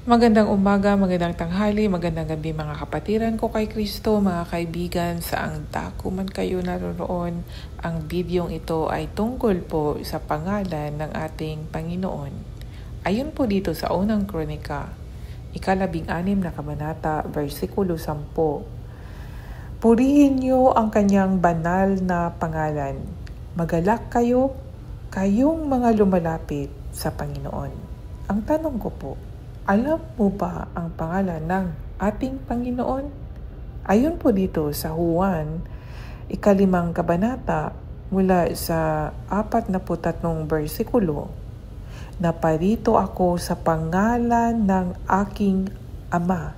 Magandang umaga, magandang tanghali, magandang gabi mga kapatiran ko kay Kristo, mga kaibigan, saang dako man kayo naroon. Ang bidyong ito ay tungkol po sa pangalan ng ating Panginoon. Ayon po dito sa unang kronika, 16 na kabanata, versikulo 10. Purihin niyo ang kanyang banal na pangalan. Magalak kayo, kayong mga lumalapit sa Panginoon. Ang tanong ko po, alam mo ba ang pangalan ng ating Panginoon? Ayon po dito sa Juan, 5 kabanata, mula sa 43 versikulo, naparito ako sa pangalan ng aking Ama.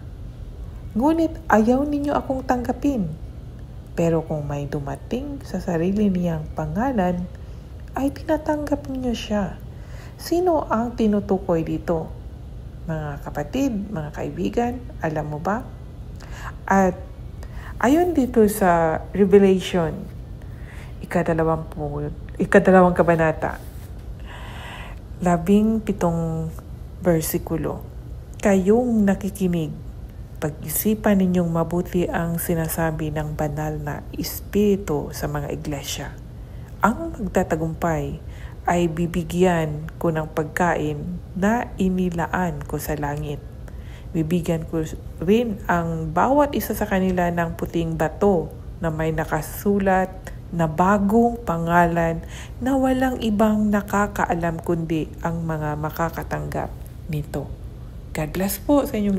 Ngunit ayaw ninyo akong tanggapin. Pero kung may dumating sa sarili niyang pangalan, ay tinatanggap niyo siya. Sino ang tinutukoy dito? Mga kapatid, mga kaibigan, alam mo ba? At ayon dito sa Revelation, 12 kabanata, 17 versikulo, kayong nakikinig, pag-isipan ninyong mabuti ang sinasabi ng banal na Espiritu sa mga iglesia. Ang magtatagumpay ay bibigyan ko ng pagkain na inilaan ko sa langit. Bibigyan ko rin ang bawat isa sa kanila ng puting bato na may nakasulat na bagong pangalan na walang ibang nakakaalam kundi ang mga makakatanggap nito. God bless po sa inyong lahat.